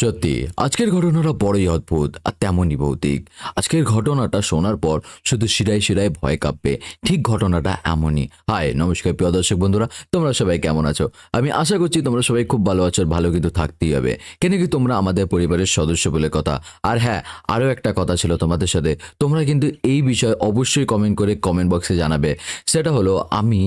সত্যি আজকের ঘটনাটা বড়ই অদ্ভুত আর তেমনই ভৌতিক। আজকের ঘটনাটা শোনার পর শুধু শিরায় শিরায় ভয় কাঁপবে। ঠিক ঘটনাটা এমনই। হাই নমস্কার প্রিয় দর্শক বন্ধুরা, তোমরা সবাই কেমন আছো? আমি আশা করছি তোমরা সবাই খুব ভালো আছো। আর ভালো কিন্তু থাকতেই হবে, কেন কি তোমরা আমাদের পরিবারের সদস্য বলে কথা। আর হ্যাঁ, আরও একটা কথা ছিল তোমাদের সাথে, তোমরা কিন্তু এই বিষয়ে অবশ্যই কমেন্ট করে কমেন্ট বক্সে জানাবে। সেটা হলো, আমি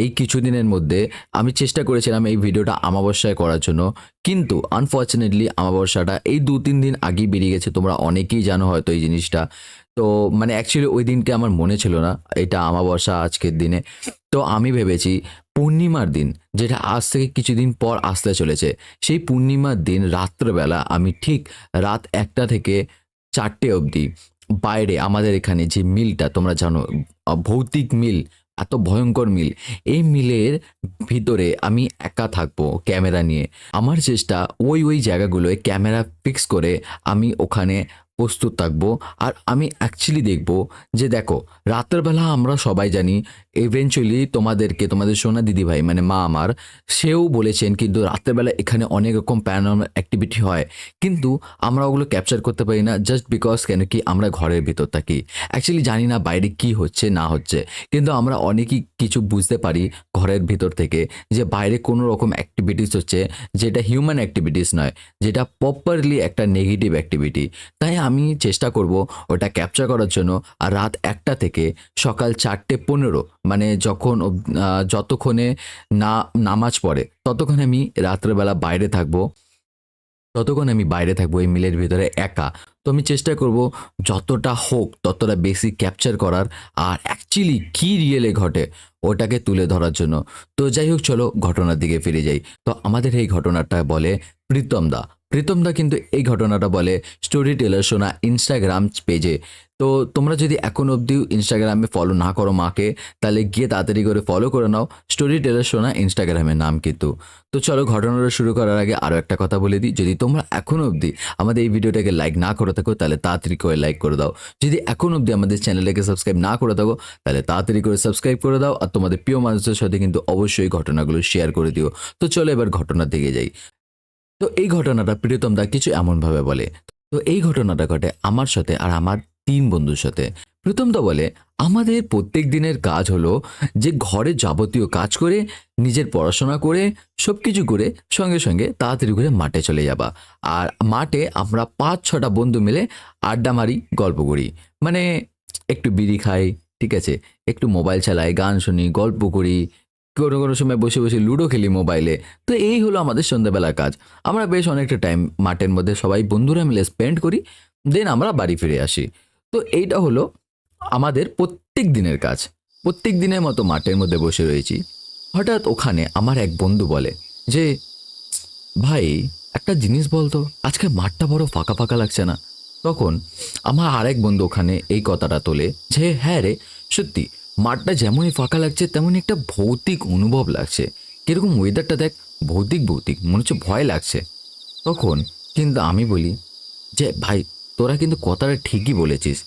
এই কিছুদিনের মধ্যে আমি চেষ্টা করেছিলাম এই ভিডিওটা আমাবস্যায় করার জন্য, কিন্তু আনফর্চুনেটলি আমাবস্যাটা এই 2-3 দিন আগেই বেরিয়ে গেছে। তোমরা অনেকেই জানো হয়তো এই জিনিসটা। তো মানে অ্যাকচুয়ালি ওই দিনকে আমার মনে ছিল না এটা আমাবস্যা আজকের দিনে। তো আমি ভেবেছি পূর্ণিমার দিন, যেটা আজ থেকে কিছুদিন পর আসতে চলেছে, সেই পূর্ণিমার দিন রাত্রেবেলা আমি ঠিক রাত 1টা থেকে 4টে অবধি বাইরে আমাদের এখানে যে মিলটা তোমরা জানো, ভৌতিক মিল, এত ভয়ঙ্কর মিল, এই মিলের ভিতরে আমি একা থাকবো ক্যামেরা নিয়ে। আমার চেষ্টা ওই জায়গাগুলোয় ক্যামেরা ফিক্স করে আমি ওখানে প্রস্তুত থাকবো। আর আমি অ্যাকচুয়ালি দেখবো যে দেখো, রাত্রেবেলা আমরা সবাই জানি ইভেনচুয়ালি তোমাদের সোনা দিদিভাই মানে মা আমার, সেও বলেছেন কিন্তু রাত্রেবেলা এখানে অনেক রকম প্যারানর্মাল অ্যাক্টিভিটি হয়, কিন্তু আমরা ওগুলো ক্যাপচার করতে পারি না জাস্ট বিকজ কেন কি আমরা ঘরের ভিতর থাকি। অ্যাকচুয়ালি জানি না বাইরে কি হচ্ছে না হচ্ছে, কিন্তু আমরা অনেকেই কিছু বুঝতে পারি ঘরের ভিতর থেকে যে বাইরে কোনো রকম অ্যাক্টিভিটিস হচ্ছে, যেটা হিউম্যান অ্যাক্টিভিটিস নয়, যেটা প্রপারলি একটা নেগেটিভ অ্যাক্টিভিটি। তাই আমি চেষ্টা করব ওটা ক্যাপচার করার জন্য। আর রাত 1টা থেকে সকাল 4:15 মানে যতক্ষণে না নামাজ পড়ে ততক্ষণ আমি রাত্রেবেলা বাইরে থাকবো, ততক্ষণ আমি বাইরে থাকবো এই মিলের ভিতরে একা। তো আমি চেষ্টা করব যতটা হোক ততটা বেশি ক্যাপচার করার, আর অ্যাকচুয়ালি কী রিয়েলে ঘটে ওটাকে তুলে ধরার জন্য। তো যাই হোক, চলো ঘটনার দিকে ফিরে যাই। তো আমাদের এই ঘটনাটা বলে প্রীতমদা কিন্তু এই ঘটনাটা বলে স্টোরি টেলার সোনা ইনস্টাগ্রাম পেজে। তো তোমরা যদি এখন অবধি ইনস্টাগ্রামে ফলো না করো মাকে, তাহলে গিয়ে তাড়াতাড়ি করে ফলো করে নাও, স্টোরি টেলার সোনা ইনস্টাগ্রামের নাম কিন্তু। তো চলো ঘটনাটা শুরু করার আগে আরও একটা কথা বলে দিই, যদি তোমরা এখনও অবধি আমাদের এই ভিডিওটাকে লাইক না করে থাকো তাহলে তাড়াতাড়ি করে লাইক করে দাও। যদি এখন অবধি আমাদের চ্যানেলটাকে সাবস্ক্রাইব না করে থাকো তাহলে তাড়াতাড়ি করে সাবস্ক্রাইব করে দাও, আর তোমাদের প্রিয় মানুষদের সাথে কিন্তু অবশ্যই ঘটনাগুলো শেয়ার করে দিও। তো চলো এবার ঘটনার দিকে যাই। তো এই ঘটনাটা প্রীতম দা কিছু এমনভাবে বলে। তো এই ঘটনাটা ঘটে আমার সাথে আর আমার 3 বন্ধুর সাথে। প্রীতম দা বলে, আমাদের প্রত্যেক দিনের কাজ হলো যে ঘরে যাবতীয় কাজ করে, নিজের পড়াশোনা করে, সব কিছু করে সঙ্গে সঙ্গে তাড়াতাড়ি করে মাঠে চলে যাবা। আর মাঠে আমরা 5-6টা বন্ধু মিলে আড্ডা মারি, গল্প করি, মানে একটু বিড়ি খাই, ঠিক আছে, একটু মোবাইল চালাই, গান শুনি, গল্প করি, কোনো কোনো সময় বসে বসে লুডো খেলি মোবাইলে। তো এই হলো আমাদের সন্ধ্যাবেলার কাজ। আমরা বেশ অনেকটা টাইম মাঠের মধ্যে সবাই বন্ধুরা মিলে স্পেন্ড করি, দেন আমরা বাড়ি ফিরে আসি। তো এইটা হলো আমাদের প্রত্যেক দিনের কাজ। প্রত্যেক দিনের মতো মাঠের মধ্যে বসে রয়েছি। হঠাৎ ওখানে আমার এক বন্ধু বলে যে, ভাই একটা জিনিস বলতো, আজকে মাঠটা বড় ফাঁকা ফাঁকা লাগছে না? তখন আমার আরেক বন্ধু ওখানে এই কথাটা তোলে যে, হ্যাঁ রে, সত্যি মাঠটা যেমনই ফাঁকা লাগছে তেমনই একটা ভৌতিক অনুভব লাগছে। কিরকম ওয়েদারটা দেখ, ভৌতিক ভৌতিক মনে হচ্ছে, ভয় লাগছে। তখন কিন্তু আমি বলি যে, ভাই তোরা কিন্তু কথাটা ঠিকই বলেছিস,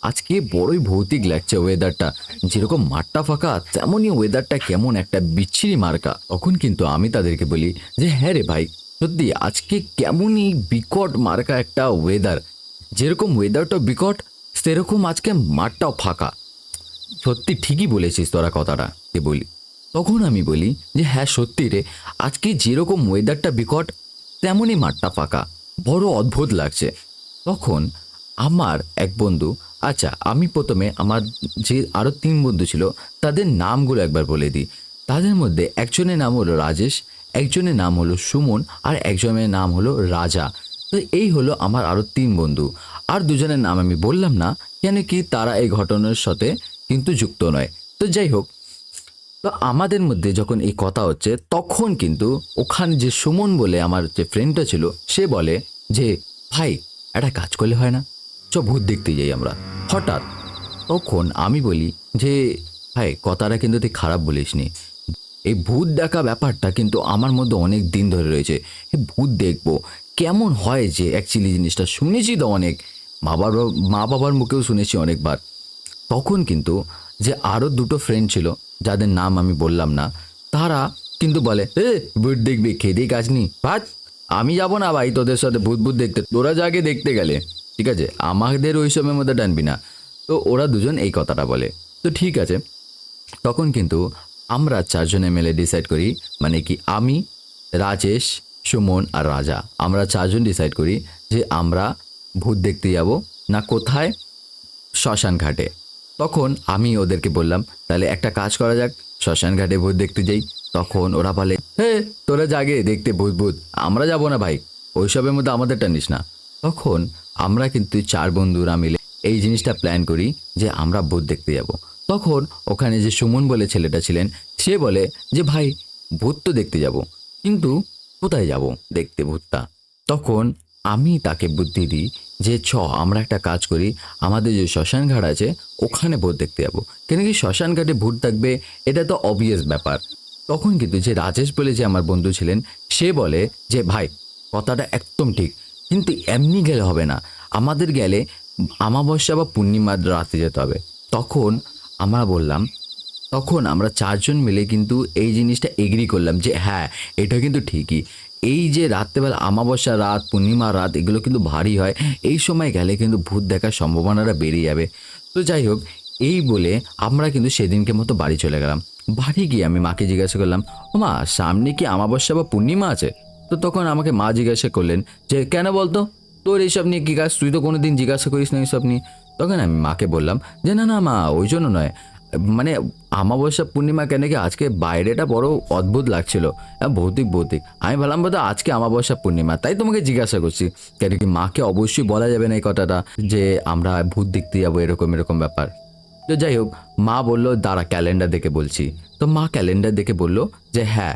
আজকে বড়ই ভৌতিক লাগছে ওয়েদারটা, যেরকম মাঠটা ফাঁকা তেমনই ওয়েদারটা কেমন একটা বিচ্ছিরি মার্কা। তখন কিন্তু আমি তাদেরকে বলি যে, হ্যাঁ রে ভাই, সত্যি আজকে কেমনই বিকট মার্কা একটা ওয়েদার, যেরকম ওয়েদারটা বিকট সেরকম আজকে মাঠটাও ফাঁকা। সত্যি ঠিকই বলেছিস তোরা কথাটা, কে বলি। তখন আমি বলি যে, হ্যাঁ সত্যি রে, আজকে যেরকম ওয়েদারটা বিকট তেমনই মাঠটা ফাঁকা, বড় অদ্ভুত লাগছে। তখন আমার এক বন্ধু, আচ্ছা আমি প্রথমে আমার যে আরও 3 বন্ধু ছিল তাদের নামগুলো একবার বলে দিই। তাদের মধ্যে একজনের নাম হলো রাজেশ, একজনের নাম হলো সুমন, আর একজনের নাম হলো রাজা। তো এই হলো আমার আরও 3 বন্ধু। আর দুজনের নাম আমি বললাম না, কেন কি তারা এই ঘটনার সাথে কিন্তু যুক্ত নয়। তো যাই হোক, তো আমাদের মধ্যে যখন এই কথা হচ্ছে তখন কিন্তু ওখানে যে সুমন বলে আমার যে ফ্রেন্ডটা ছিল সে বলে যে, ভাই একটা কাজ করলে হয় না, চ ভূত দেখতে যাই আমরা। হঠাৎ তখন আমি বলি যে, ভাই কথাটা কিন্তু তুই খারাপ বলিসনি, এই ভূত দেখা ব্যাপারটা কিন্তু আমার মধ্যে অনেক দিন ধরে রয়েছে। এই ভূত দেখবো কেমন হয় যে অ্যাকচুয়ালি জিনিসটা শুনেছি তো অনেক, মা বাবার মুখেও শুনেছি অনেকবার। তখন কিন্তু যে আরও 2টো ফ্রেন্ড ছিল যাদের নাম আমি বললাম না, তারা কিন্তু বলে, এ ভূত দেখবি, খেয়ে কাজ নি ভাত, আমি যাব না ভাই তোদের সাথে ভূত ভূত দেখতে, তোরা যাকে দেখতে গেলে, ঠিক আছে, আমাদের ওই সময়ের মধ্যে টানবি না। তো ওরা দুজন এই কথাটা বলে। তো ঠিক আছে, তখন কিন্তু আমরা চারজনে মিলে ডিসাইড করি, মানে কি আমি, রাজেশ, সুমন আর রাজা, আমরা চারজন ডিসাইড করি যে আমরা ভূত দেখতে যাব না কোথায়, শ্মশান ঘাটে। তখন আমি ওদেরকে বললাম তাহলে একটা কাজ করা যাক, শ্মশান ঘাটে ভূত দেখতে যাই। তখন ওরা বলে হে তোরা জাগে দেখতে ভূত ভূত, আমরা যাব না ভাই, ওইসবের মধ্যে আমাদের টানিস না। তখন আমরা কিন্তু চার বন্ধুরা মিলে এই জিনিসটা প্ল্যান করি যে আমরা ভূত দেখতে যাব। তখন ওখানে যে সুমন বলে ছেলেটা ছিলেন, সে বলে যে ভাই ভূত তো দেখতে যাব, কিন্তু কোথায় যাব দেখতে ভূতটা। তখন আমি তাকে বুদ্ধি দিই যে আমরা একটা কাজ করি, আমাদের যে শ্মশান ঘাট আছে ওখানে ভূত দেখতে যাবো, কেন কি শ্মশান ঘাটে ভূত থাকবে এটা তো অবভিয়াস ব্যাপার। তখন কিন্তু যে রাজেশ বলে যে আমার বন্ধু ছিলেন, সে বলে যে ভাই কথাটা একদম ঠিক, কিন্তু এমনি গেলে হবে না, আমাদের গেলে আমাবস্যা বা পূর্ণিমার রাতে যেতে হবে। তখন আমরা বললাম, তখন আমরা চারজন মিলে কিন্তু এই জিনিসটা এগ্রি করলাম যে হ্যাঁ এটা কিন্তু ঠিকই, এই যে রাত্রেবেলা আমাবস্যা রাত পূর্ণিমা রাত এগুলো কিন্তু ভারী হয়, এই সময় গেলে কিন্তু ভূত দেখার সম্ভাবনাটা বেড়ে যাবে। তো যাই হোক, এই বলে আমরা কিন্তু সেদিনকে মতো বাড়ি চলে গেলাম। বাড়ি গিয়ে আমি মাকে জিজ্ঞাসা করলাম, ও মা সামনে কি আমাবস্যা বা পূর্ণিমা আছে? তো তখন আমাকে মা জিজ্ঞাসা করলেন যে কেন বলতো, তোর এইসব নিয়ে কী কাজ, তুই তো কোনো দিন জিজ্ঞাসা করিস না এইসব নিয়ে। তখন আমি মাকে বললাম যে না না মা, ওই জন্য নয়, মানে আমাবস্যা পূর্ণিমা কেন কি আজকে বাইরেটা বড় অদ্ভুত লাগছিল, ভৌতিক ভৌতিক, আমি বললাম বোধ আজকে আমাবস্যা পূর্ণিমা, তাই তোমাকে জিজ্ঞাসা করছি। কেন কি মাকে অবশ্যই বলা যাবে না এই কথাটা যে আমরা ভূত দেখতে যাবো এরকম এরকম ব্যাপার। তো যাই হোক, মা বললো দাঁড়া ক্যালেন্ডার দেখে বলছি। তো মা ক্যালেন্ডার দেখে বললো যে হ্যাঁ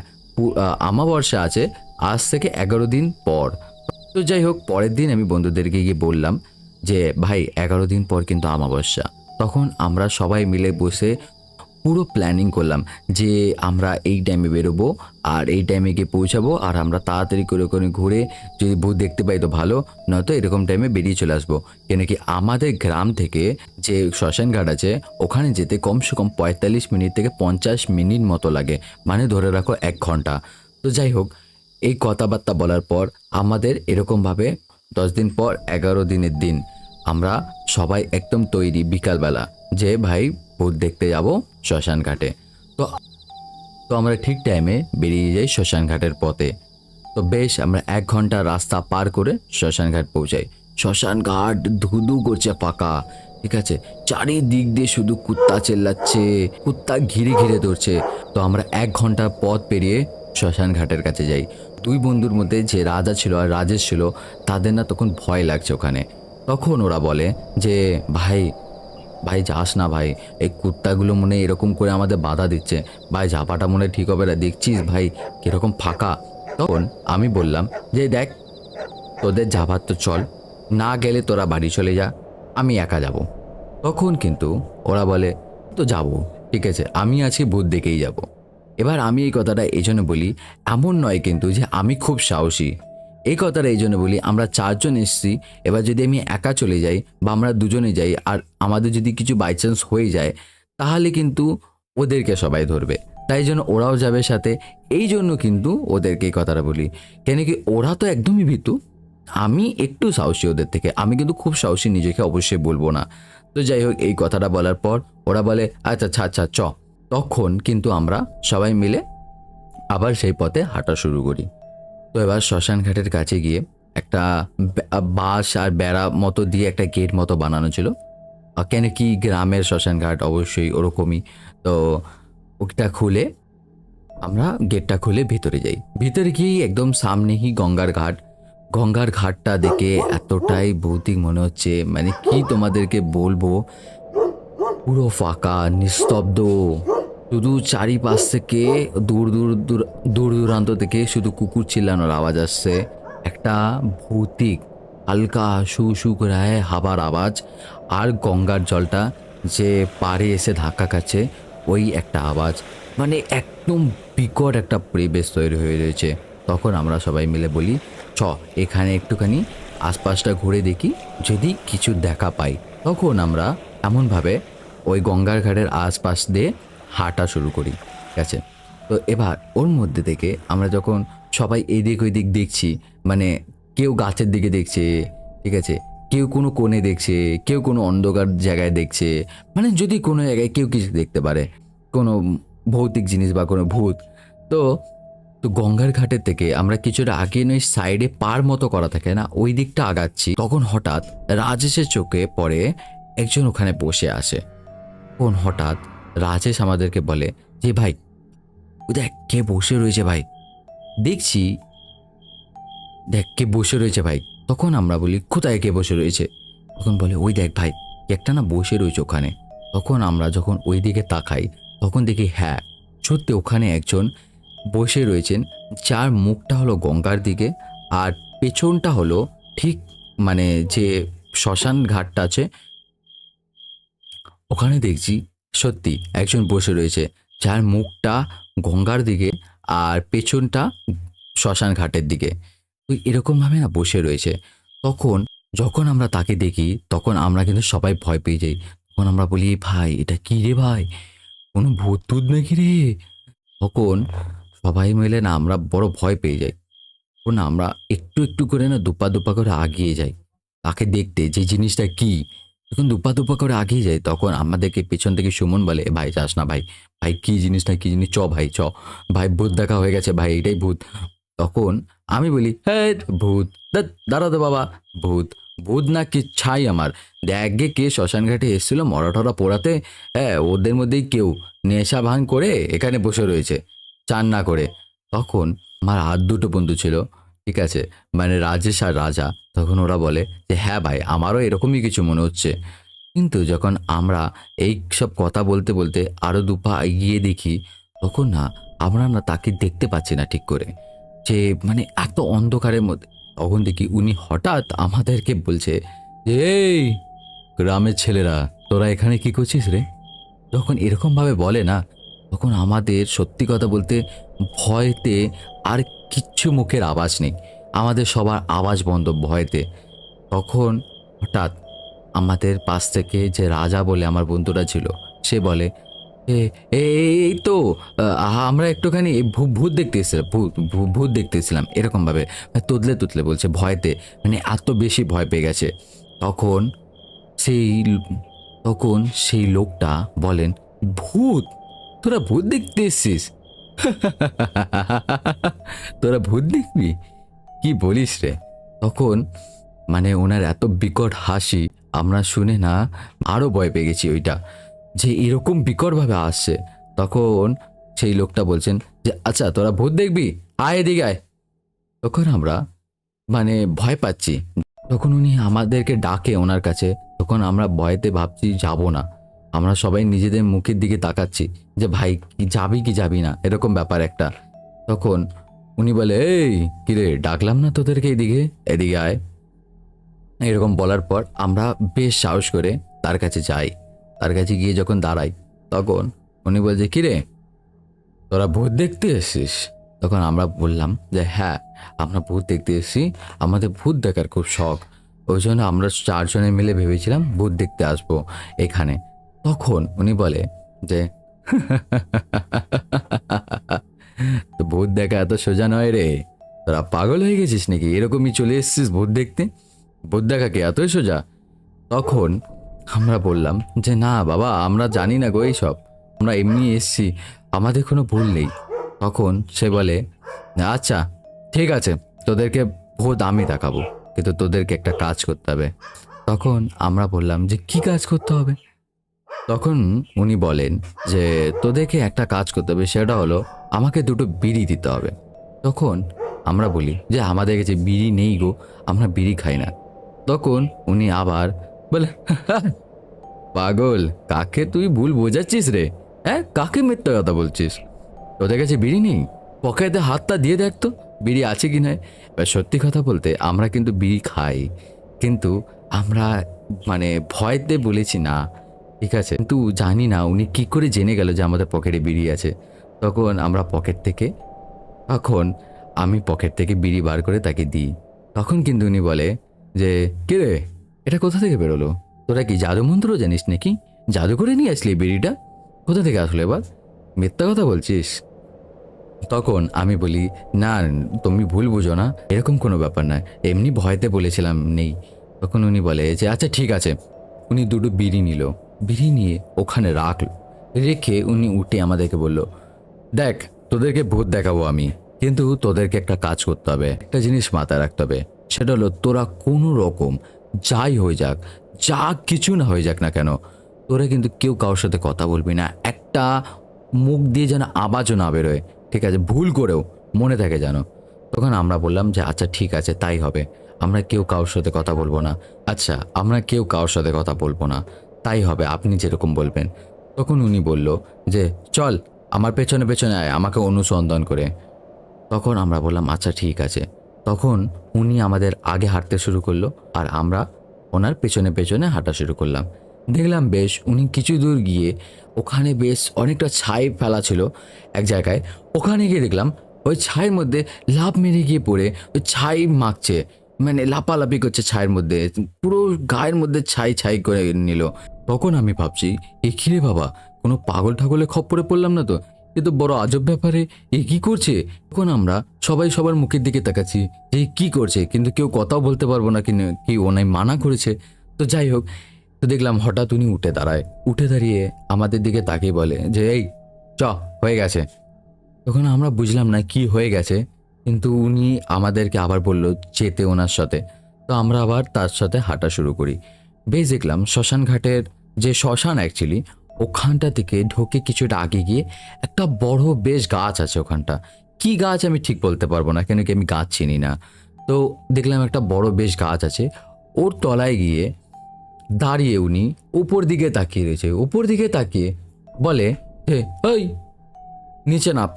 আমাবস্যা আছে আজ থেকে 11 দিন পর। তো যাই হোক, পরের দিন আমি বন্ধুদেরকে গিয়ে বললাম যে ভাই 11 দিন পর কিন্তু আমাবস্যা। তখন আমরা সবাই মিলে বসে পুরো প্ল্যানিং করলাম যে আমরা এই টাইমে বেরোবো আর এই টাইমে গিয়ে পৌঁছাবো, আর আমরা তাড়াতাড়ি করে করে ঘুরে যদি ভূত দেখতে পাই তো ভালো, নয়তো এরকম টাইমে বেরিয়ে চলে আসবো। কেন কি আমাদের গ্রাম থেকে যে শ্মশান ঘাট আছে ওখানে যেতে কমসে কম 45 মিনিট থেকে 50 মিনিট মতো লাগে, মানে ধরে রাখো 1 ঘন্টা। তো যাই হোক, এই কথাবার্তা বলার পর আমাদের এরকমভাবে 10 দিন পর 11 দিনের দিন আমরা সবাই একদম তৈরি বিকালবেলা যে ভাই ভূত দেখতে যাব শ্মশান ঘাটে। তো তো আমরা ঠিক টাইমে বেরিয়ে যাই শ্মশান ঘাটের পথে। তো বেশ আমরা 1 ঘন্টা রাস্তা পার করে শ্মশান ঘাট পৌঁছাই। শ্মশান ঘাট ধুধু করছে ফাঁকা, ঠিক আছে, চারিদিক দিয়ে শুধু কুত্তা চেল্লাচ্ছে, কুত্তা ঘিরে ঘিরে ধরছে। তো আমরা 1 ঘন্টা পথ পেরিয়ে শ্মশান ঘাটের কাছে যাই। দুই বন্ধুর মধ্যে যে রাজা ছিল আর রাজেশ ছিল, তাদের না তখন ভয় লাগছে ওখানে। তখন ওরা বলে যে ভাই ভাই যাস না ভাই, এই কুত্তাগুলো মনে হয় এরকম করে আমাদের বাধা দিচ্ছে, ভাই ঝাপাটা মনে হয় ঠিক হবে না, দেখছিস ভাই কীরকম ফাঁকা। তখন আমি বললাম যে দেখ তোদের যাবার তো চল, না গেলে তোরা বাড়ি চলে যা, আমি একা যাব। তখন কিন্তু ওরা বলে তো যাব, ঠিক আছে আমি আছি, ভূত দেখেই যাব। এবার আমি এই কথাটা এই জন্য বলি, এমন নয় কিন্তু যে আমি খুব সাহসী, এই কথাটা এই জন্য বলি আমরা চারজন এসছি, এবার যদি আমি একা চলে যাই বা আমরা দুজনে যাই আর আমাদের যদি কিছু বাই চান্স হয়ে যায়, তাহলে কিন্তু ওদেরকে সবাই ধরবে, তাই জন্য ওরাও যাবে সাথে। এই জন্য কিন্তু ওদেরকে এই কথাটা বলি, কেন কি ওরা তো একদমই ভীতু, আমি একটু সাহসী ওদের থেকে, আমি কিন্তু খুব সাহসী নিজেকে অবশ্যই বলবো না। তো যাই হোক, এই কথাটা বলার পর ওরা বলে আচ্ছা আচ্ছা আচ্ছা চ। তখন কিন্তু আমরা সবাই মিলে আবার সেই পথে হাঁটা শুরু করি। তো এবার শ্মশান ঘাটের কাছে গিয়ে একটা বাঁশ আর বেড়া মতো দিয়ে একটা গেট মতো বানানো ছিল, কেন কি গ্রামের শ্মশান ঘাট অবশ্যই ওরকমই। তো ওটা খুলে আমরা গেটটা খুলে ভিতরে যাই, ভিতরে গিয়ে একদম সামনেই গঙ্গার ঘাট। গঙ্গার ঘাটটা দেখে এতটাই ভৌতিক মনে হচ্ছে, মানে কি তোমাদেরকে বলবো, পুরো ফাঁকা নিস্তব্ধ, শুধু চারিপাশ থেকে দূর দূর দূর দূর দূরান্ত থেকে শুধু কুকুর চিল্লানোর আওয়াজ আসছে, একটা ভৌতিক হালকা শু শু করে হাওয়ার আওয়াজ, আর গঙ্গার জলটা যে পাড়ে এসে ধাক্কা খাচ্ছে ওই একটা আওয়াজ, মানে একদম বিকট একটা পরিবেশ তৈরি হয়ে রয়েছে। তখন আমরা সবাই মিলে বলি চ এখানে একটুখানি আশপাশটা ঘুরে দেখি, যদি কিছু দেখা পাই। তখন আমরা এমনভাবে ওই গঙ্গার ঘাটের আশপাশ দিয়ে হাঁটা শুরু করি, ঠিক আছে। তো এবার ওর মধ্যে থেকে আমরা যখন সবাই এদিক ওইদিক দেখছি, মানে কেউ গাছের দিকে দেখছে, ঠিক আছে, কেউ কোনো কোণে দেখছে, কেউ কোনো অন্ধকার জায়গায় দেখছে, মানে যদি কোনো জায়গায় কেউ কিছু দেখতে পারে, কোনো ভৌতিক জিনিস বা কোনো ভূত। তো তো গঙ্গার ঘাটের থেকে আমরা কিছুটা আগে নয়, সাইডে পার মতো করা থাকে না, ওই দিকটা আগাচ্ছি, তখন হঠাৎ রাজেশের চোখে পড়ে একজন ওখানে বসে আসে। তখন হঠাৎ রাজেশ আমাদেরকে বলে যে ভাই, ওই দেখ কে বসে রয়েছে ভাই, দেখছি দেখ কে বসে রয়েছে ভাই। তখন আমরা বলি কোথায় কে বসে রয়েছে? তখন বলে ওই দেখ ভাই, কে একটা না বসে রয়েছে ওখানে। তখন আমরা যখন ওই দিকে তাকাই, তখন দেখি হ্যাঁ, সত্যি ওখানে একজন বসে রয়েছেন, যার মুখটা হলো গঙ্গার দিকে, আর পেছনটা হলো ঠিক মানে যে শ্মশান ঘাটটা আছে ওখানে দেখছি সত্যি একজন বসে রয়েছে, যার মুখটা গঙ্গার দিকে আর পেছনটা শ্মশান ঘাটের দিকে। তো এরকমভাবে না বসে রয়েছে। তখন যখন আমরা তাকে দেখি, তখন আমরা কিন্তু সবাই ভয় পেয়ে যাই। তখন আমরা বলি ভাই এটা কি রে ভাই, কোনো ভূত টুত নাকি রে? তখন সবাই মিলে না আমরা বড় ভয় পেয়ে যাই। তখন আমরা একটু একটু করে না দুপা দুপা করে আগিয়ে যাই তাকে দেখতে, যে জিনিসটা কি। যখন দুপা দুপা করে আগিয়ে যাই, তখন আমাদেরকে পেছন থেকে সুমন বলে ভাই যাস না ভাই, ভাই কি জিনিসটা কি জিনিস, চ ভাই চ, ভাই ভূত দেখা হয়ে গেছে ভাই, এটাই ভূত। তখন আমি বলি হ্যাঁ ভূত, দাঁড়াতে বাবা, ভূত ভূত না কি ছাই আমার, দেখ গে কে শ্মশান ঘাটে এসেছিল মরা টরা পোড়াতে, হ্যাঁ ওদের মধ্যেই কেউ নেশা ভাঙ করে এখানে বসে রয়েছে চান না করে। তখন আমার আর দুটো বন্ধু ছিল, ঠিক আছে, মানে রাজেশ আর রাজা। তখন ওরা বলে যে হ্যাঁ ভাই আমারও এরকমই কিছু মনে হচ্ছে। কিন্তু যখন আমরা এই সব কথা বলতে বলতে আরো দুপা এগিয়ে দেখি, তখন না আমরা না তাকে দেখতে পাচ্ছি না ঠিক করে, যে মানে এত অন্ধকারের মধ্যে। তখন দেখি উনি হঠাৎ আমাদেরকে বলছে যে এই গ্রামের ছেলেরা, তোরা এখানে কি করছিস রে? যখন এরকম ভাবে বলে না, তখন আমাদের সত্যি কথা বলতে ভয়তে আর কিচ্ছু মুখের আওয়াজ নেই, আমাদের সবার আওয়াজ বন্ধ ভয়তে। তখন হঠাৎ আমাদের পাশ থেকে যে রাজা বলে আমার বন্ধুরা ছিল, সে বলে এ এই তো আমরা একটুখানি ভূত দেখতে এসেছিলাম, ভূত দেখতে এসেছিলাম, এরকম ভাবে মানে তুতলে তুতলে বলছে ভয়তে, মানে এত বেশি ভয় পেয়ে গেছে। তখন সেই তখন সেই লোকটা বলেন ভূত, তোরা ভূত দেখতে এসছিস? তোরা ভূত দেখবি, কি বলিস রে? তখন মানে ওনার এত বিকট হাসি আমরা শুনে না আরো ভয় পেয়ে গেছি ওইটা, যে এরকম বিকটভাবে আসছে। তখন সেই লোকটা বলছেন যে আচ্ছা তোরা ভূত দেখবি, আয় এদিকে আয়। তখন আমরা মানে ভয় পাচ্ছি। তখন উনি আমাদেরকে ডাকে ওনার কাছে, তখন আমরা ভয়তে ভাবছি যাব না। আমরা সবাই নিজেদের মুখের দিকে তাকাচ্ছি যে ভাই কি যাবি কি যাবি না, এরকম ব্যাপার একটা। তখন উনি বলে এই কিরে ডাকলাম না তোদেরকে, এদিকে এদিকে আয়। এরকম বলার পর আমরা বেশ সাহস করে তার কাছে যাই। তার কাছে গিয়ে যখন দাঁড়াই, তখন উনি বলছে কিরে তোরা ভূত দেখতে এসেছিস? তখন আমরা বললাম যে হ্যাঁ আমরা ভূত দেখতে এসেছি, আমাদের ভূত দেখার খুব শখ, ওই জন্য আমরা চারজনে মিলে ভেবেছিলাম ভূত দেখতে আসবো এখানে। তখন উনি বলে যে তো ভূত দেখা এত সোজা নয় রে, তোরা পাগল হয়ে গেছিস নাকি, এরকমই চলে এসেছিস ভূত দেখতে? ভূত দেখা কি এতই সোজা? তখন আমরা বললাম যে না বাবা আমরা জানি না গো এইসব, আমরা এমনি এসছি, আমাদের কোনো ভুল নেই। তখন সে বলে আচ্ছা ঠিক আছে, তোদেরকে ভূত আমি দেখাবো, কিন্তু তোদেরকে একটা কাজ করতে হবে। তখন আমরা বললাম যে কি কাজ করতে হবে? তখন উনি বলেন যে তোদেরকে একটা কাজ করতে হবে, সেটা হলো আমাকে দুটো বিড়ি দিতে হবে। তখন আমরা বলি যে আমাদের কাছে বিড়ি নেই গো, আমরা বিড়ি খাই না। তখন উনি আবার বলে পাগল, কাকে তুই ভুল বোঝাচ্ছিস রে? হ্যাঁ কাকে মিথ্যা কথা বলছিস? তোদের কাছে বিড়ি নেই? পকেটে হাতটা দিয়ে দেখ তো বিড়ি আছে কি না। এবার সত্যি কথা বলতে আমরা কিন্তু বিড়ি খাই, কিন্তু আমরা মানে ভয়তে বলেছি না, ঠিক আছে, কিন্তু জানি না উনি কি করে জেনে গেল যে আমাদের পকেটে বিড়ি আছে। তখন আমরা পকেট থেকে তখন আমি পকেট থেকে বিড়ি বার করে তাকে দিই। তখন কিন্তু উনি বলে যে কে রে, এটা কোথা থেকে বেরোলো? তোরা কি জাদু মন্ত্র জানিস নাকি? জাদু করে নিয়ে আসলি বিড়িটা? কোথা থেকে আসলো এবার? মিথ্যা কথা বলছিস। তখন আমি বলি, না তুমি ভুল বুঝো না, এরকম কোনো ব্যাপার নয়, এমনি ভয়তে বলেছিলাম নেই। তখন উনি বলে যে আচ্ছা ঠিক আছে। উনি দুটো বিড়ি নিল, বিড়ি নিয়ে ওখানে রাখলো, রেখে উনি উঠে আমাদেরকে বলল, দেখ তোদেরকে ভূত দেখাবো আমি, কিন্তু তোদেরকে একটা কাজ করতে হবে, একটা জিনিস মাথায় রাখতে হবে, সেটা হলো তোরা কোনো রকম যাই হয়ে যাক, যা কিছু না হয়ে যাক না কেন, তোরা কিন্তু কেউ কারোর সাথে কথা বলবি না, একটা মুখ দিয়ে যেন আওয়াজও না বেরোয়, ঠিক আছে, ভুল করেও, মনে থাকে যেন। তখন আমরা বললাম যে আচ্ছা ঠিক আছে তাই হবে, আমরা কেউ কারোর সাথে কথা বলবো না। আচ্ছা আমরা কেউ কারোর সাথে কথা বলবো না, তাই হবে, আপনি যেরকম বলবেন। তখন উনি বলল যে চল আমার পেছনে পেছনে আয়, আমাকে অনুসন্ধান করে। তখন আমরা বললাম আচ্ছা ঠিক আছে। তখন উনি আমাদের আগে হাঁটতে শুরু করলো, আর আমরা ওনার পেছনে পেছনে হাঁটা শুরু করলাম। দেখলাম বেশ উনি কিছু দূর গিয়ে ওখানে বেশ অনেকটা ছাই ফেলা ছিল এক জায়গায়, ওখানে গিয়ে দেখলাম ওই ছাইয়ের মধ্যে লাফ মেরে গিয়ে পড়ে ওই ছাই মাখছে, মানে লাপালাপি করছে ছাইয়ের মধ্যে, পুরো গায়ের মধ্যে ছাই ছাই করে নিল। তখন আমি ভাবছি এ কি রে বাবা, কোনো পাগল ঠাগলে খপ্পরে পড়লাম না তো, এ তো বড় আজব ব্যাপারে, এ কি করছে। তখন আমরা সবাই সবার মুখের দিকে তাকাচ্ছি যে কি করছে, কিন্তু কেউ কথাও বলতে পারবো না, কি ওনাই মানা করেছে। তো যাই হোক, তো দেখলাম হঠাৎ উনি উঠে দাঁড়ায়, উঠে দাঁড়িয়ে আমাদের দিকে তাকিয়ে বলে যে এই চ, হয়ে গেছে। তখন আমরা বুঝলাম না কি হয়ে গেছে, কিন্তু উনি আমাদেরকে আবার বলল যেতে ওনার সাথে। তো আমরা আবার তার সাথে হাঁটা শুরু করি। বেশ দেখলাম শ্মশান ঘাটের যে শ্মশান অ্যাকচুয়ালি, ওখানটা থেকে ঢোকে কিছুটা আগে গিয়ে একটা বড় বেশ গাছ আছে ওখানটা। কি গাছ আমি ঠিক বলতে পারবো না, কেন কি আমি গাছ চিনি না। তো দেখলাম একটা বড় বেশ গাছ আছে, ওর তলায় গিয়ে দাঁড়িয়ে উনি উপর দিকে তাকিয়ে রয়েছে। উপর দিকে তাকিয়ে বলে হে ওই নিচে নাপ,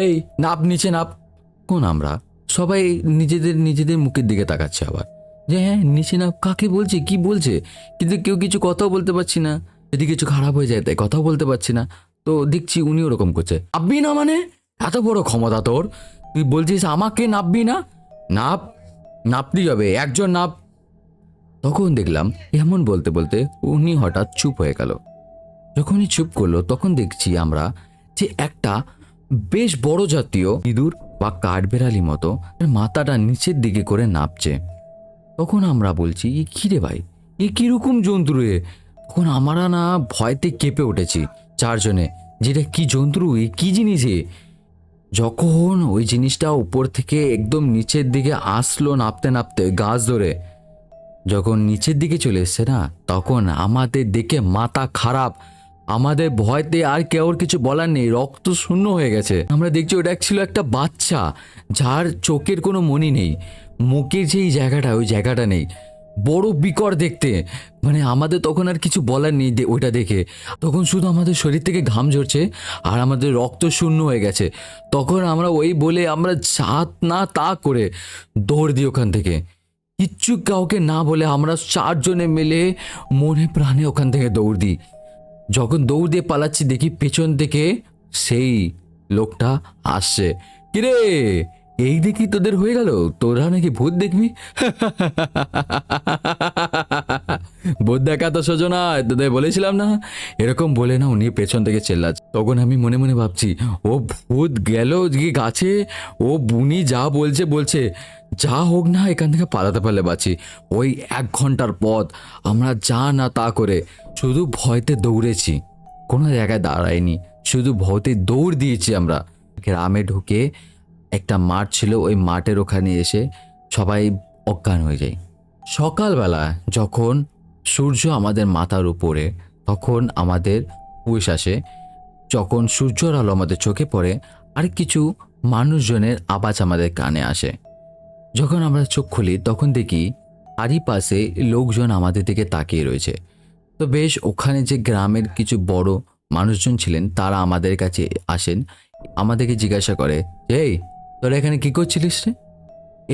এই নাপ নিচে নাপ। কোন আমরা সবাই নিজেদের নিজেদের মুখের দিকে তাকাচ্ছে আবার, যে হ্যাঁ নিচে নাপ কাকে বলছে, কি বলছে, কিন্তু কেউ কিছু কথাও বলতে পারছি না। যদি কিছু খারাপ হয়ে যায় তাই কথাও বলতে পারছি না। তো দেখছি উনি ওরকম করছে, নাববি না মানে, এত বড় ক্ষমতা তোর, তুই বলছিস আমাকে নাববি না, নাপ, নাপতেই হবে, একজন নাপ। তখন দেখলাম এমন বলতে বলতে উনি হঠাৎ চুপ হয়ে গেল। যখনই চুপ করলো তখন দেখছি আমরা যে একটা বেশ বড় জাতীয় ইঁদুর বা কাঠবেড়ালি মতো মাথাটা নিচের দিকে করে নাপছে। তখন আমরা বলছি এ কি রে ভাই, এ কিরকম জন্তু রে। তখন আমরা না ভয়তে কেঁপে উঠেছি চারজনে, যেটা কি জন্তু, এ কি জিনিস এ। যখন ওই জিনিসটা উপর থেকে একদম নিচের দিকে আসলো নাপতে নাপতে গাছ ধরে, যখন নিচের দিকে চলে এসছে না, তখন আমাদের দেখে মাথা খারাপ, আমাদের ভয়তে আর কেউর কিছু বলার নেই, রক্ত শূন্য হয়ে গেছে। আমরা দেখছি ওটা ছিল একটা বাচ্চা, যার চোখের কোনো মনি নেই, মুখের যেই জায়গাটা ওই জায়গাটা নেই, বড় বিকট দেখতে। মানে আমাদের তখন আর কিছু বলার নেই ওইটা দেখে, তখন শুধু আমাদের শরীর থেকে ঘাম ঝরছে আর আমাদের রক্ত শূন্য হয়ে গেছে। তখন আমরা ওই বলে আমরা সাত না তা করে দৌড় দিই ওখান থেকে, কিচ্ছু কাউকে না বলে আমরা চারজনে মিলে মনে প্রাণে ওখান থেকে দৌড় দিই। যখন দৌড় দিয়ে পালাচ্ছি দেখি পেছন থেকে সেই লোকটা আসছে। কিরে, এই দেখি তোদের হয়ে গেল, তোরা নাকি ভূত দেখবি। ভূত দেখা তো সোজো না, তোদের বলেছিলাম না, এরকম বলে না উনি পেছন থেকে চেল্লাচ্ছে। তখন আমি মনে মনে ভাবছি ও ভূত গেল কি গাছে, ও বুনি যা বলছে বলছে, যা হোক না এখান থেকে পালাতে পারলে বাঁচি। ওই 1 ঘন্টার পথ আমরা যা না তা করে শুধু ভয়তে দৌড়েছি, কোনো জায়গায় দাঁড়ায়নি, শুধু ভয়তে দৌড় দিয়েছি আমরা। গ্রামে ঢুকে একটা মাঠ ছিল, ওই মাঠের ওখানে এসে সবাই অজ্ঞান হয়ে যায়। সকালবেলা যখন সূর্য আমাদের মাথার উপরে, তখন আমাদের হুঁশ আসে। যখন সূর্যের আলো আমাদের চোখে পড়ে আর কিছু মানুষজনের আওয়াজ আমাদের কানে আসে। যখন আমরা চোখ খুলি তখন দেখি চারিপাশে লোকজন আমাদের দিকে তাকিয়ে রয়েছে। তো বেশ ওখানে যে গ্রামের কিছু বড় মানুষজন ছিলেন তারা আমাদের কাছে আসেন, আমাদেরকে জিজ্ঞাসা করে যে এই তোরা এখানে কি করছিলিস রে।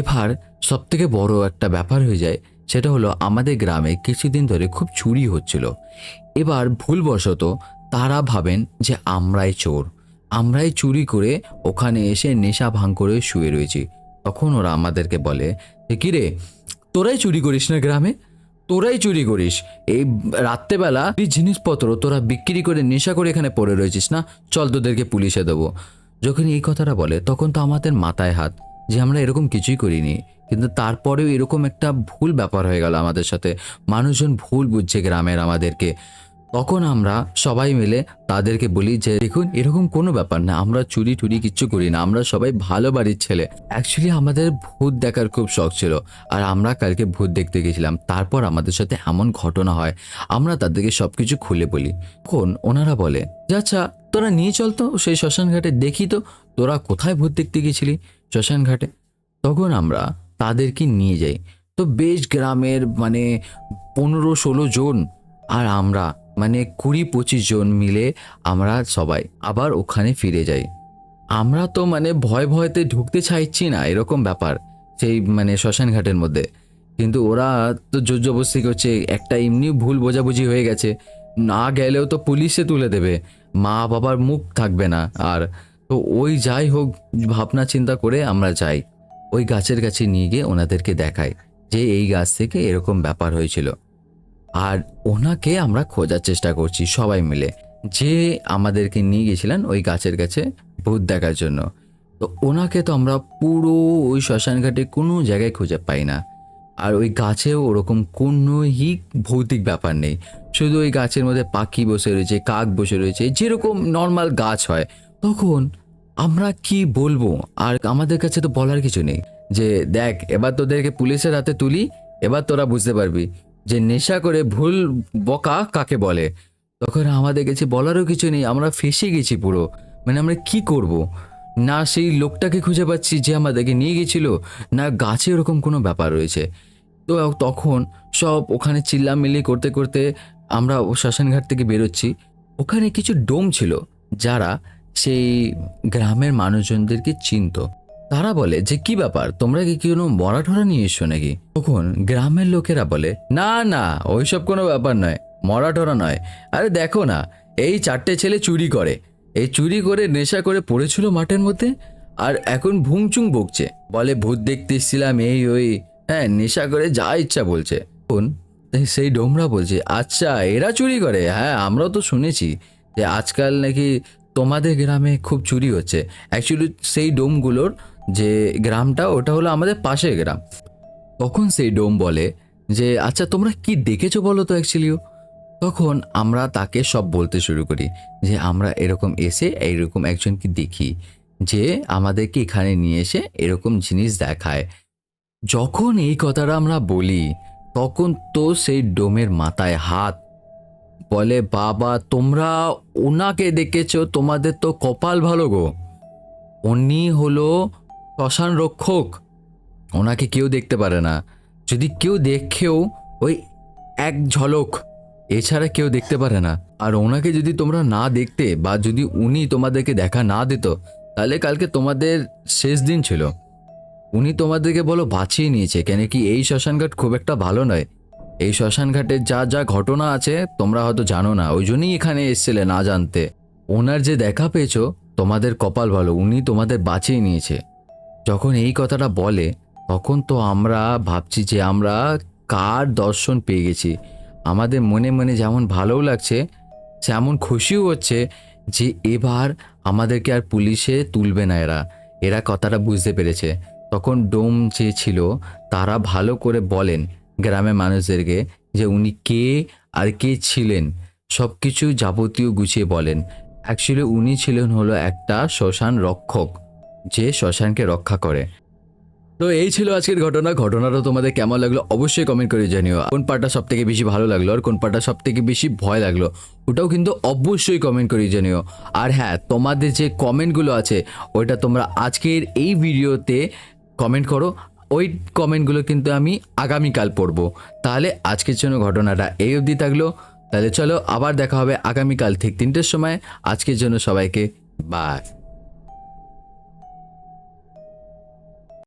এবার সব থেকে বড় একটা ব্যাপার হয়ে যায়, সেটা হলো আমাদের গ্রামে কিছুদিন ধরে খুব চুরি হচ্ছিল। এবার ভুলবশত তারা ভাবেন যে আমরাই চোর, আমরাই চুরি করে ওখানে এসে নেশা ভাঙ করে শুয়ে রয়েছি। তখন ওরা আমাদেরকে বলে যে কিরে, তোরাই চুরি করিস না গ্রামে, তোরাই চুরি করিস এই রাত্রেবেলা, এই জিনিসপত্র তোরা বিক্রি করে নেশা করে এখানে পড়ে রয়েছিস না, চল তোদেরকে পুলিশে দেবো। যখন এই কথাটা বলে তখন তো আমাদের মাথায় হাত, যে আমরা এরকম কিছুই করিনি, কিন্তু তারপরেও এরকম একটা ভুল ব্যাপার হয়ে গেল আমাদের সাথে। মানুষজন ভুল বুঝছে গ্রামের আমাদেরকে। তখন আমরা সবাই মিলে তাদেরকে বলি যে দেখুন, এরকম কোনো ব্যাপার না, আমরা চুরি টুরি কিচ্ছু করি না, আমরা সবাই ভালো বাড়ির ছেলে। অ্যাকচুয়ালি আমাদের ভূত দেখার খুব শখ ছিল, আর আমরা কালকে ভূত দেখতে গেছিলাম। তারপর আমাদের সাথে এমন ঘটনা হয়, আমরা তাদেরকে সব কিছু খুলে বলি। তখন ওনারা বলে যে আচ্ছা তোরা নিয়ে চল তো সেই শ্মশান ঘাটে, দেখি তো তোরা কোথায় ভূত দেখতে গেছিলি শ্মশান ঘাটে। তখন আমরা তাদেরকে নিয়ে যাই। তো বেশ গ্রামের 15-16 জন, আর আমরা 20-25 জন মিলে আমরা সবাই আবার ওখানে ফিরে যাই। আমরা তো ভয় ভয়তে ঢুকতে চাইছি না, এরকম ব্যাপার সেই শ্মশান ঘাটের মধ্যে। কিন্তু ওরা তো জোর জবরদস্তি করছে, একটা এমনি ভুল বোঝাবুঝি হয়ে গেছে, না গেলেও তো পুলিশে তুলে দেবে, মা বাবার মুখ থাকবে না আর। তো ওই যাই হোক, ভাবনা চিন্তা করে আমরা যাই, ওই গাছের কাছে নিয়ে গিয়ে ওনাদেরকে দেখাই যে এই গাছ থেকে এরকম ব্যাপার হয়েছিল। আর ওনাকে আমরা খোঁজার চেষ্টা করছি সবাই মিলে, যে আমাদেরকে নিয়ে গেছিলেন ওই গাছের কাছে ভূত দেখার জন্য। তো ওনাকে তো আমরা পুরো ওই শ্মশান ঘাটে কোনো জায়গায় খুঁজে পাই না। আর ওই গাছেও ওরকম কোনোই ভৌতিক ব্যাপার নেই, শুধু ওই গাছের মধ্যে পাখি বসে রয়েছে, কাক বসে রয়েছে, যেরকম নর্মাল গাছ হয়। তখন আমরা কি বলবো, আর আমাদের কাছে তো বলার কিছু নেই যে দেখ এবার তোদেরকে পুলিশের হাতে তুলি, এবার তোরা বুঝতে পারবি যে নেশা করে ভুল বকা কাকে বলে। তখন আমাদের কাছে বলারও কিছু নেই, আমরা ফেঁসে গেছি পুরো। আমরা কি করব, না সেই লোকটাকে খুঁজে পাচ্ছি যে আমাদেরকে নিয়ে গেছিল, না গাছে ওরকম কোনো ব্যাপার রয়েছে। তো তখন সব ওখানে চিল্লামিল্লি করতে করতে আমরা শ্মশানঘাট থেকে বেরোচ্ছি। ওখানে কিছু ডোম ছিল যারা সেই গ্রামের মানুষজনদেরকে চিনত। তারা বলে যে কি ব্যাপার, তোমরা কি কোনো মরা ঠরা নিয়ে এসছো নাকি? তখন গ্রামের লোকেরা বলে না না, ওইসব কোনো ব্যাপার নয়, মরা ঠরা নয়। আরে দেখো না, এই 4টে ছেলে চুরি করে, এই চুরি করে নেশা করে পড়েছিল মাঠের মধ্যে, আর এখন ভুংচুং বকছে, বলে ভূত দেখতে এসেছিলাম এই ওই, হ্যাঁ নেশা করে যা ইচ্ছা বলছে। এখন সেই ডোমরা বলছে আচ্ছা এরা চুরি করে, হ্যাঁ আমরাও তো শুনেছি যে আজকাল নাকি তোমাদের গ্রামে খুব চুরি হচ্ছে। অ্যাকচুয়ালি সেই ডোমগুলোর যে গ্রামটা ওটা হলো আমাদের পাশের গ্রাম। তখন সেই ডোম বলে যে আচ্ছা তোমরা কি দেখেছো বলো তো অ্যাকচুয়ালিও। তখন আমরা তাকে সব বলতে শুরু করি যে আমরা এরকম এসে এইরকম একজনকে দেখি, যে আমাদেরকে এখানে নিয়ে এসে এরকম জিনিস দেখায়। যখন এই কথাটা আমরা বলি তখন তো সেই ডোমের মাথায় হাত, বলে বাবা তোমরা ওনাকে দেখেছো, তোমাদের তো কপাল ভালো গো, উনি হলো শ্মশান রক্ষক, ওনাকে কেউ দেখতে পারে না, যদি কেউ দেখেও ওই এক ঝলক, এছাড়া কেউ দেখতে পারে না। আর ওনাকে যদি তোমরা না দেখতে বা যদি উনি তোমাদেরকে দেখা না দিত, তাহলে কালকে তোমাদের শেষ দিন ছিল। উনি তোমাদেরকে বলো বাঁচিয়ে নিয়েছে, কেন কি এই শ্মশানঘাট খুব একটা ভালো নয়, এই শ্মশানঘাটের যা যা ঘটনা আছে তোমরা হয়তো জানো না, ওই জন্যই এখানে এসছিলে না জানতে। ওনার যে দেখা পেয়েছো তোমাদের কপাল ভালো, উনি তোমাদের বাঁচিয়ে নিয়েছে। যখন এই কথাটা বলে তখন তো আমরা ভাবছি যে আমরা কার দর্শন পেয়ে গেছি। আমাদের মনে মনে যেমন ভালোও লাগছে তেমন খুশিও হচ্ছে যে এবার আমাদেরকে আর পুলিশে তুলবে না এরা, এরা কথাটা বুঝতে পেরেছে। তখন ডোম যে ছিল তারা ভালো করে বলেন গ্রামের মানুষদেরকে যে উনি কে আর কে ছিলেন, সব কিছু যাবতীয় গুছিয়ে বলেন। অ্যাকচুয়ালি উনি ছিলেন হলো একটা শ্মশান রক্ষক, যে শ্মশানকে রক্ষা করে। তো এই ছিল আজকের ঘটনাটা তোমাদের কেমন লাগলো অবশ্যই কমেন্ট করে জানিও। কোন পার্টটা সব থেকে বেশি ভালো লাগলো আর কোন পার্টটা সব থেকে বেশি ভয় লাগলো ওটাও কিন্তু অবশ্যই কমেন্ট করে জানিও। আর হ্যাঁ, তোমাদের যে কমেন্টগুলো আছে ওইটা তোমরা আজকের এই ভিডিওতে কমেন্ট করো, ওই কমেন্টগুলো কিন্তু আমি আগামীকাল পড়বো। তাহলে আজকের জন্য ঘটনাটা এই অবধি থাকলো। তাহলে চলো আবার দেখা হবে আগামীকাল ঠিক 3টের সময়। আজকের জন্য সবাইকে বাই।